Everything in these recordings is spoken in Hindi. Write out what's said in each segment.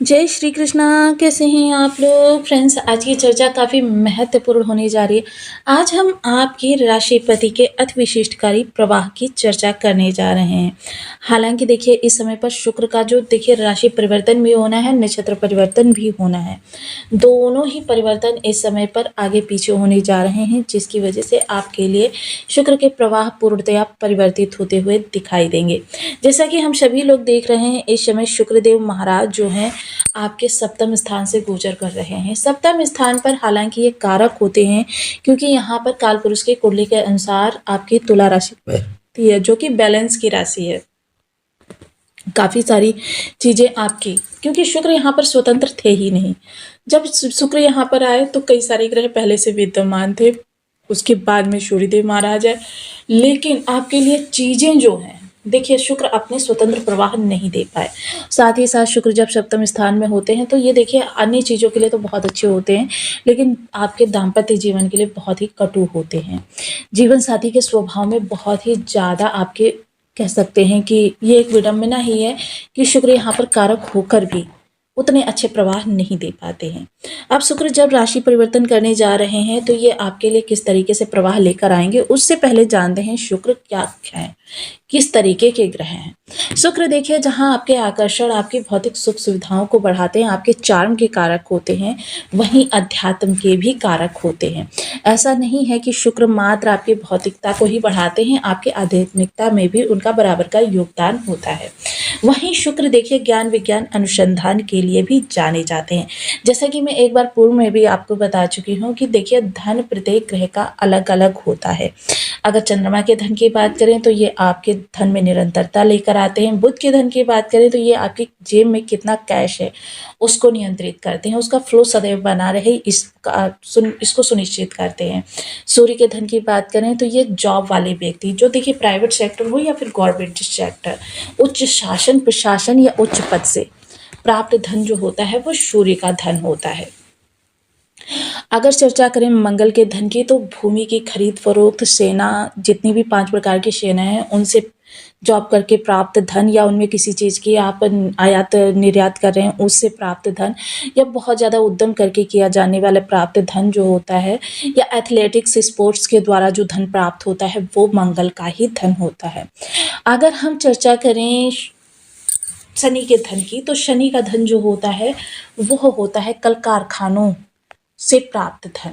जय श्री कृष्णा। कैसे हैं आप लोग फ्रेंड्स? आज की चर्चा काफ़ी महत्वपूर्ण होने जा रही है। आज हम आपके राशिपति के अति विशिष्टकारी प्रवाह की चर्चा करने जा रहे हैं। हालांकि देखिए इस समय पर शुक्र का जो देखिए राशि परिवर्तन भी होना है, नक्षत्र परिवर्तन भी होना है। दोनों ही परिवर्तन इस समय पर आगे पीछे होने जा रहे हैं, जिसकी वजह से आपके लिए शुक्र के प्रवाह पूर्णतया परिवर्तित होते हुए दिखाई देंगे। जैसा कि हम सभी लोग देख रहे हैं, इस समय शुक्रदेव महाराज जो हैं आपके सप्तम स्थान से गोचर कर रहे हैं। सप्तम स्थान पर हालांकि ये कारक होते हैं, क्योंकि यहाँ पर कालपुरुष के कुंडली के अनुसार आपकी तुला राशि पर है, जो कि बैलेंस की राशि है। काफ़ी सारी चीज़ें आपकी, क्योंकि शुक्र यहाँ पर स्वतंत्र थे ही नहीं। जब शुक्र यहाँ पर आए तो कई सारे ग्रह पहले से विद्यमान थे, उसके बाद में सूर्यदेव महाराज है। लेकिन आपके लिए चीज़ें जो हैं, देखिए शुक्र अपने स्वतंत्र प्रवाह नहीं दे पाए। साथ ही साथ शुक्र जब सप्तम स्थान में होते हैं तो ये देखिए अन्य चीज़ों के लिए तो बहुत अच्छे होते हैं, लेकिन आपके दाम्पत्य जीवन के लिए बहुत ही कटु होते हैं। जीवन साथी के स्वभाव में बहुत ही ज़्यादा आपके कह सकते हैं कि ये एक विडंबना ही है कि शुक्र यहाँ पर कारक होकर भी उतने अच्छे प्रवाह नहीं दे पाते हैं। अब शुक्र जब राशि परिवर्तन करने जा रहे हैं तो ये आपके लिए किस तरीके से प्रवाह लेकर आएंगे, उससे पहले जानते हैं शुक्र क्या है, किस तरीके के ग्रह हैं। शुक्र देखिए जहां आपके आकर्षण, आपकी भौतिक सुख सुविधाओं को बढ़ाते हैं, आपके चार्म के कारक होते हैं, वहीं अध्यात्म के भी कारक होते हैं। ऐसा नहीं है कि शुक्र मात्र आपकी भौतिकता को ही बढ़ाते हैं, आपके आध्यात्मिकता में भी उनका बराबर का योगदान होता है। वहीं शुक्र देखिए ज्ञान विज्ञान अनुसंधान के लिए भी जाने जाते हैं। जैसा कि मैं एक बार पूर्व में भी आपको बता चुकी हूँ कि देखिए धन प्रत्येक ग्रह का अलग अलग होता है। अगर चंद्रमा के धन की बात करें तो ये आपके धन में निरंतरता लेकर आते हैं। बुध के धन की बात करें तो ये आपकी जेब में कितना कैश है उसको नियंत्रित करते हैं, उसका फ्लो सदैव बना रहे इसको सुनिश्चित करते हैं। सूर्य के धन की बात करें तो ये जॉब वाले व्यक्ति, जो देखिए प्राइवेट सेक्टर हो या फिर गवर्नमेंट सेक्टर, उच्च शासन प्रशासन या उच्च पद से प्राप्त धन जो होता है वो सूर्य का धन होता है। अगर चर्चा करें मंगल के धन की तो भूमि की खरीद फरोख्त, सेना, जितनी भी 5 प्रकार की सेना है उनसे जॉब करके प्राप्त धन, या उनमें किसी चीज़ की आप आयात निर्यात कर रहे हैं उससे प्राप्त धन, या बहुत ज़्यादा उद्यम करके किया जाने वाला प्राप्त धन जो होता है, या एथलेटिक्स स्पोर्ट्स के द्वारा जो धन प्राप्त होता है वो मंगल का ही धन होता है। अगर हम चर्चा करें शनि के धन की तो शनि का धन जो होता है वो होता है कल कारखानों से प्राप्त धन।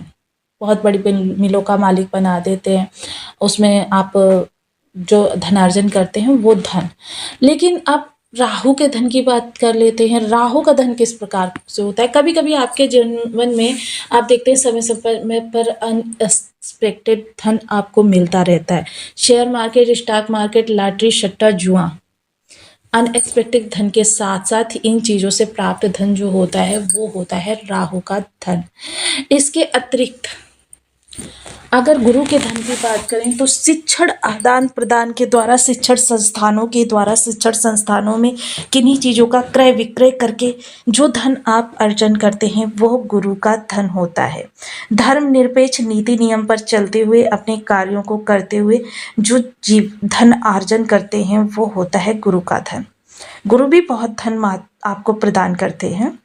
बहुत बड़ी मिलों का मालिक बना देते हैं, उसमें आप जो धनार्जन करते हैं वो धन। लेकिन आप राहु के धन की बात कर लेते हैं। राहु का धन किस प्रकार से होता है? कभी कभी आपके जीवन में आप देखते हैं समय समय पर अनएक्सपेक्टेड धन आपको मिलता रहता है। Share market, stock market, lottery, सट्टा, जुआ, अनएक्सपेक्टेड धन के साथ साथ इन चीज़ों से प्राप्त धन जो होता है वो होता है राहु का धन। इसके अतिरिक्त अगर गुरु के धन की बात करें तो शिक्षण आदान प्रदान के द्वारा, शिक्षण संस्थानों के द्वारा, शिक्षण संस्थानों में किन्हीं चीज़ों का क्रय विक्रय करके जो धन आप अर्जन करते हैं वो गुरु का धन होता है। धर्म निरपेक्ष नीति नियम पर चलते हुए अपने कार्यों को करते हुए जो धन अर्जन करते हैं वो होता है गुरु का धन। गुरु भी बहुत धन आपको प्रदान करते हैं।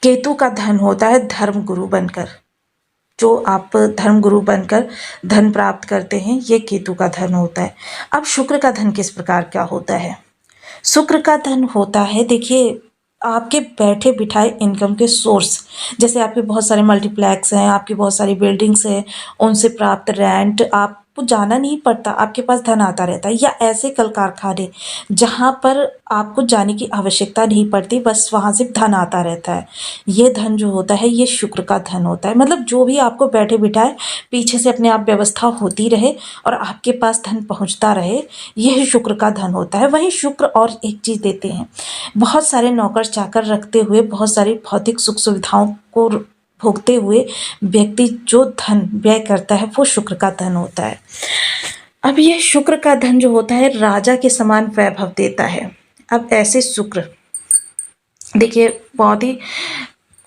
केतु का धन होता है धर्म गुरु बनकर, जो आप धर्म गुरु बनकर धन प्राप्त करते हैं ये केतु का धन होता है। अब शुक्र का धन किस प्रकार क्या होता है? शुक्र का धन होता है देखिए आपके बैठे बिठाए इनकम के सोर्स। जैसे आपके बहुत सारे मल्टीप्लेक्स हैं, आपकी बहुत सारी बिल्डिंग्स हैं, उनसे प्राप्त रेंट, आपको जाना नहीं पड़ता, आपके पास धन आता रहता है। या ऐसे कल कारखाने जहाँ पर आपको जाने की आवश्यकता नहीं पड़ती, बस वहाँ से धन आता रहता है। ये धन जो होता है ये शुक्र का धन होता है। मतलब जो भी आपको बैठे बिठाए पीछे से अपने आप व्यवस्था होती रहे और आपके पास धन पहुँचता रहे, यह शुक्र का धन होता है। वहीं शुक्र और एक चीज़ देते हैं, बहुत सारे नौकर चाकर रखते हुए, बहुत सारी भौतिक सुख सुविधाओं को भोगते हुए व्यक्ति जो धन व्यय करता है वो शुक्र का धन होता है। अब यह शुक्र का धन जो होता है राजा के समान वैभव देता है। अब ऐसे शुक्र देखिए बहुत ही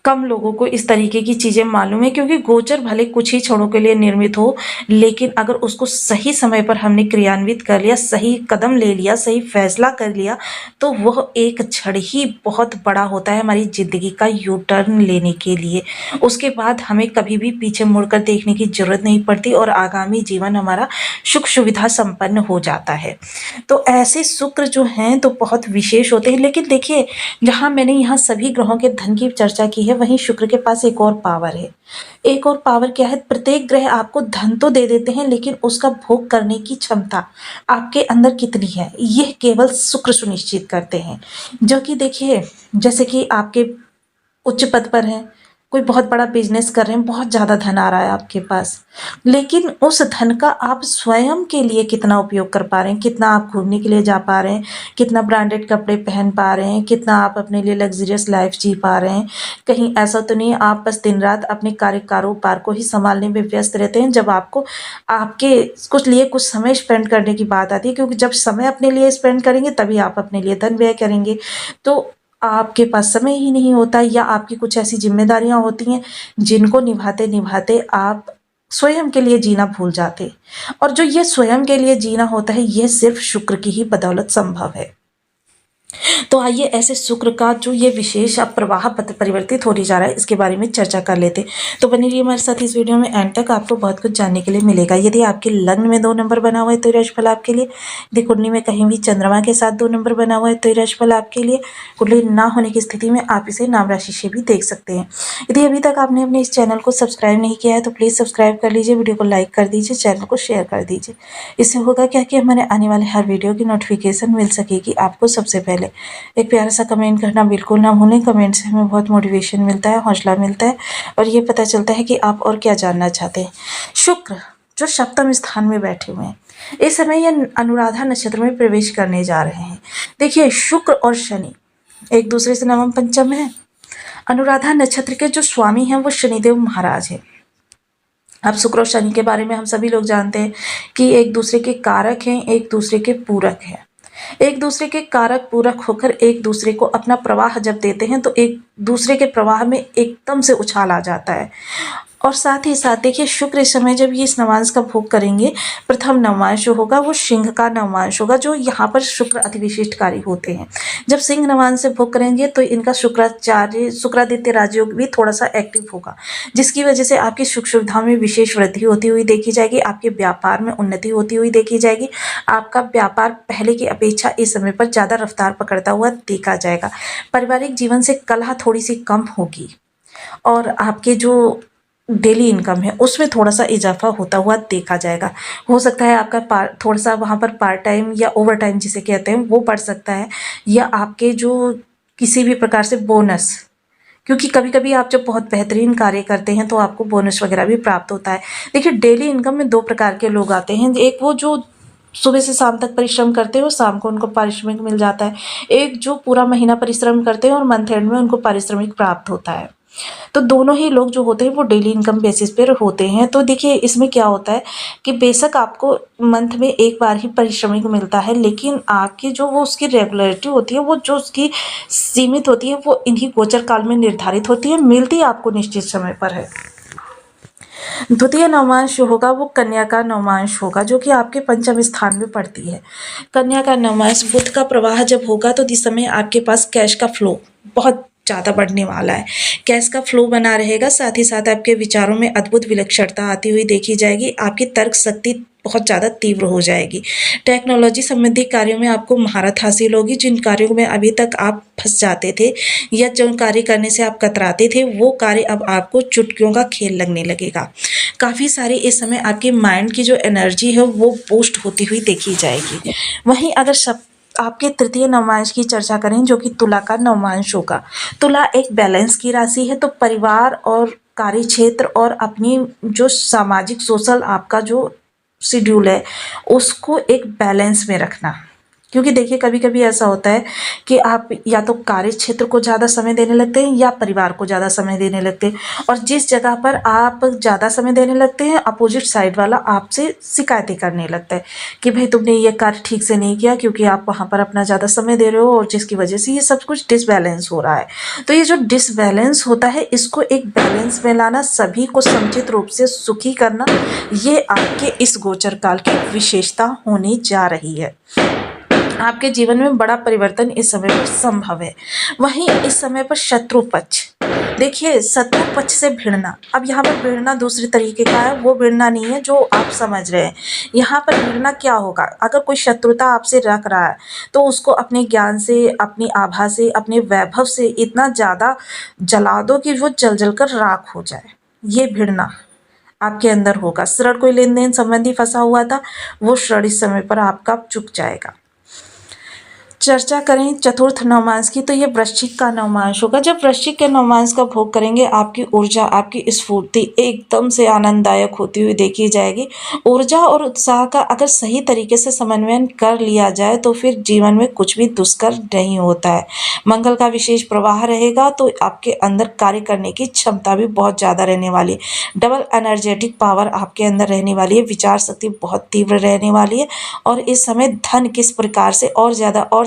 कम लोगों को इस तरीके की चीज़ें मालूम है, क्योंकि गोचर भले कुछ ही क्षणों के लिए निर्मित हो, लेकिन अगर उसको सही समय पर हमने क्रियान्वित कर लिया, सही कदम ले लिया, सही फैसला कर लिया, तो वह एक क्षण ही बहुत बड़ा होता है हमारी ज़िंदगी का यू टर्न लेने के लिए। उसके बाद हमें कभी भी पीछे मुड़कर देखने की ज़रूरत नहीं पड़ती और आगामी जीवन हमारा सुख सुविधा संपन्न हो जाता है। तो ऐसे शुक्र जो हैं तो बहुत विशेष होते हैं। लेकिन देखिए, जहाँ मैंने यहाँ सभी ग्रहों के धन की चर्चा की है, वहीं शुक्र के पास एक और पावर है। एक और पावर क्या है? प्रत्येक ग्रह आपको धन तो दे देते हैं, लेकिन उसका भोग करने की क्षमता आपके अंदर कितनी है, यह केवल शुक्र सुनिश्चित करते हैं। जो कि देखिए, जैसे कि आपके उच्च पद पर हैं, कोई बहुत बड़ा बिजनेस कर रहे हैं, बहुत ज़्यादा धन आ रहा है आपके पास, लेकिन उस धन का आप स्वयं के लिए कितना उपयोग कर पा रहे हैं, कितना आप घूमने के लिए जा पा रहे हैं, कितना ब्रांडेड कपड़े पहन पा रहे हैं, कितना आप अपने लिए लग्जरियस लाइफ जी पा रहे हैं। कहीं ऐसा तो नहीं आप बस दिन रात अपने कार्य कारोबार को ही संभालने में व्यस्त रहते हैं, जब आपको आपके कुछ लिए कुछ समय स्पेंड करने की बात आती है, क्योंकि जब समय अपने लिए स्पेंड करेंगे तभी आप अपने लिए धन व्यय करेंगे। तो आपके पास समय ही नहीं होता, या आपकी कुछ ऐसी जिम्मेदारियां होती हैं जिनको निभाते निभाते आप स्वयं के लिए जीना भूल जाते। और जो ये स्वयं के लिए जीना होता है, यह सिर्फ शुक्र की ही बदौलत संभव है। तो आइए ऐसे शुक्र का जो ये विशेष अब प्रवाह पथ परिवर्तित होने जा रहा है, इसके बारे में चर्चा कर लेते। तो बनी रहिए हमारे साथ इस वीडियो में, एंड तक आपको बहुत कुछ जानने के लिए मिलेगा। यदि आपके लग्न में 2 नंबर बना हुआ है तो ये राशिफल आपके लिए। यदि कुंडली में कहीं भी चंद्रमा के साथ 2 नंबर बना हुआ है तो ये राशिफल आपके लिए। कुंडली ना होने की स्थिति में आप इसे नाम राशि से भी देख सकते हैं। यदि अभी तक आपने अपने इस चैनल को सब्सक्राइब नहीं किया है तो प्लीज़ सब्सक्राइब कर लीजिए, वीडियो को लाइक कर दीजिए, चैनल को शेयर कर दीजिए। इससे होगा क्या कि हमारे आने वाले हर वीडियो की नोटिफिकेशन मिल सकेगी आपको सबसे पहले। एक प्यारा सा कमेंट करना बिल्कुल ना भूलें। कमेंट से हमें बहुत मोटिवेशन मिलता है, हौसला मिलता है, और ये पता चलता है कि आप और क्या जानना चाहते हैं। शुक्र जो सप्तम स्थान में बैठे हुए हैं, इस समय ये अनुराधा नक्षत्र में प्रवेश करने जा रहे हैं। देखिए, शुक्र और शनि एक दूसरे से नवम पंचम है। अनुराधा नक्षत्र के जो स्वामी हैं वो शनिदेव महाराज हैं। अब शुक्र और शनि के बारे में हम सभी लोग जानते हैं कि एक दूसरे के कारक हैं, एक दूसरे के पूरक हैं। एक दूसरे के कारक पूरक होकर एक दूसरे को अपना प्रवाह जब देते हैं तो एक दूसरे के प्रवाह में एकदम से उछाल आ जाता है। और साथ ही साथ देखिए, शुक्र इस समय जब ये इस नवांश का भोग करेंगे, प्रथम नवांश जो होगा वो सिंह का नवांश होगा, जो यहाँ पर शुक्र अति विशिष्टकारी होते हैं। जब सिंह नवांश से भोग करेंगे तो इनका शुक्रादित्य राजयोग भी थोड़ा सा एक्टिव होगा, जिसकी वजह से आपकी सुख सुविधाओं में विशेष वृद्धि होती हुई देखी जाएगी, आपके व्यापार में उन्नति होती हुई देखी जाएगी। आपका व्यापार पहले की अपेक्षा इस समय पर ज़्यादा रफ्तार पकड़ता हुआ देखा जाएगा। पारिवारिक जीवन से कलह थोड़ी सी कम होगी, और आपके जो डेली इनकम है उसमें थोड़ा सा इजाफा होता हुआ देखा जाएगा। हो सकता है आपका थोड़ा सा वहाँ पर पार्ट टाइम या ओवर टाइम जिसे कहते हैं वो बढ़ सकता है, या आपके जो किसी भी प्रकार से बोनस, क्योंकि कभी कभी आप जब बहुत बेहतरीन कार्य करते हैं तो आपको बोनस वगैरह भी प्राप्त होता है। देखिए, डेली इनकम में 2 प्रकार के लोग आते हैं। एक वो जो सुबह से शाम तक परिश्रम करते हैं और शाम को उनको पारिश्रमिक मिल जाता है। एक जो पूरा महीना परिश्रम करते हैं और मंथ एंड में उनको पारिश्रमिक प्राप्त होता है। तो दोनों ही लोग जो होते हैं वो डेली इनकम बेसिस पर होते हैं। तो देखिए, इसमें क्या होता है कि बेशक आपको मंथ में एक बार ही पारिश्रमिक मिलता है, लेकिन आपकी जो वो उसकी रेगुलरिटी होती है, वो जो उसकी सीमित होती है, वो इन्हीं गोचर काल में निर्धारित होती है, मिलती आपको निश्चित समय पर है। द्वितीय नवमांश जो होगा वो कन्या का नवमांश होगा, जो कि आपके पंचम स्थान में पड़ती है। कन्या का नवमांश बुध का प्रवाह जब होगा तो इस समय आपके पास कैश का फ्लो बहुत ज़्यादा बढ़ने वाला है। कैश का फ्लो बना रहेगा, साथ ही साथ आपके विचारों में अद्भुत विलक्षणता आती हुई देखी जाएगी। आपकी तर्क शक्ति बहुत ज़्यादा तीव्र हो जाएगी। टेक्नोलॉजी संबंधी कार्यों में आपको महारत हासिल होगी। जिन कार्यों में अभी तक आप फंस जाते थे या जो कार्य करने से आप कतराते थे, वो कार्य अब आपको चुटकियों का खेल लगने लगेगा। काफ़ी सारी इस समय आपकी माइंड की जो एनर्जी है वो बूस्ट होती हुई देखी जाएगी। वहीं अगर सब आपके तृतीय नवमांश की चर्चा करें, जो कि तुला का नवमांश होगा। तुला एक बैलेंस की राशि है, तो परिवार और कार्य क्षेत्र और अपनी जो सामाजिक सोशल आपका जो शेड्यूल है उसको एक बैलेंस में रखना, क्योंकि देखिए कभी कभी ऐसा होता है कि आप या तो कार्य क्षेत्र को ज़्यादा समय देने लगते हैं या परिवार को ज़्यादा समय देने लगते हैं, और जिस जगह पर आप ज़्यादा समय देने लगते हैं अपोजिट साइड वाला आपसे शिकायतें करने लगता है कि भाई तुमने ये कार्य ठीक से नहीं किया, क्योंकि आप वहाँ पर अपना ज़्यादा समय दे रहे हो और जिसकी वजह से ये सब कुछ डिसबैलेंस हो रहा है। तो ये जो डिसबैलेंस होता है इसको एक बैलेंस में लाना, सभी को समुचित रूप से सुखी करना, ये आपके इस गोचर काल की विशेषता होने जा रही है। आपके जीवन में बड़ा परिवर्तन इस समय पर संभव है। वहीं इस समय पर शत्रु पक्ष, देखिए शत्रु पक्ष से भिड़ना, अब यहाँ पर भिड़ना दूसरे तरीके का है, वो भिड़ना नहीं है जो आप समझ रहे हैं। यहाँ पर भिड़ना क्या होगा, अगर कोई शत्रुता आपसे रख रहा है तो उसको अपने ज्ञान से, अपनी आभा से, अपने वैभव से इतना ज़्यादा जला दो कि वो जल जल कर राख हो जाए। ये भिड़ना आपके अंदर होगा। ऋण कोई लेन देन संबंधी फंसा हुआ था, वो ऋण इस समय पर आपका चुक जाएगा। चर्चा करें चतुर्थ नवमांस की, तो ये वृश्चिक का नवमांस होगा। जब वृश्चिक के नवमांस का भोग करेंगे आपकी ऊर्जा, आपकी स्फूर्ति एकदम से आनंददायक होती हुई देखी जाएगी। ऊर्जा और उत्साह का अगर सही तरीके से समन्वयन कर लिया जाए तो फिर जीवन में कुछ भी दुष्कर नहीं होता है। मंगल का विशेष प्रवाह रहेगा तो आपके अंदर कार्य करने की क्षमता भी बहुत ज़्यादा रहने वाली है। डबल एनर्जेटिक पावर आपके अंदर रहने वाली है, विचार शक्ति बहुत तीव्र रहने वाली है, और इस समय धन किस प्रकार से और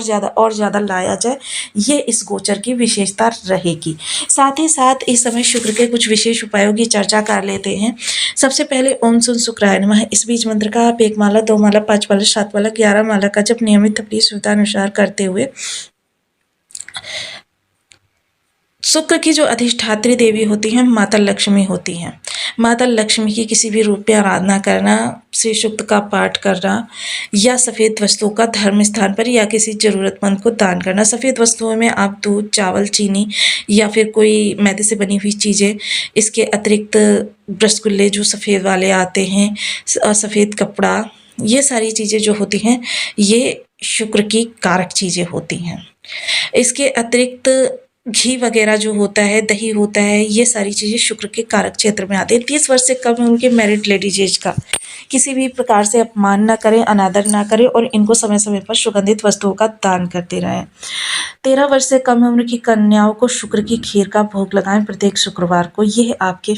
ज़्यादा लाया जाए, ये इस गोचर की विशेषता रहेगी। साथ ही साथ इस समय शुक्र के कुछ विशेष उपायों की चर्चा कर लेते हैं। सबसे पहले ओम सुन शुक्राय नमः, इस बीज मंत्र का आप 1 माला, 2 माला, 5 माला, 7 माला, 11 माला का जब नियमित अपनी सुविधा अनुसार करते हुए शुक्र की जो अधिष्ठात्री देवी होती हैं माता लक्ष्मी होती हैं, माता लक्ष्मी की किसी भी रूप में आराधना करना, श्री सूक्त का पाठ करना, या सफ़ेद वस्तुओं का धर्म स्थान पर या किसी ज़रूरतमंद को दान करना। सफ़ेद वस्तुओं में आप दूध, चावल, चीनी या फिर कोई मैदे से बनी हुई चीज़ें, इसके अतिरिक्त रसगुल्ले जो सफ़ेद वाले आते हैं, सफ़ेद कपड़ा, ये सारी चीज़ें जो होती हैं ये शुक्र की कारक चीज़ें होती हैं। इसके अतिरिक्त घी वगैरह जो होता है, दही होता है, ये सारी चीज़ें शुक्र के कारक क्षेत्र में आती हैं। 30 वर्ष से कम उम्र के मैरिड लेडीज एज का किसी भी प्रकार से अपमान ना करें, अनादर ना करें, और इनको समय समय पर सुगंधित वस्तुओं का दान करते रहें। 13 वर्ष से कम उम्र की कन्याओं को शुक्र की खीर का भोग लगाएं प्रत्येक शुक्रवार को, यह आपके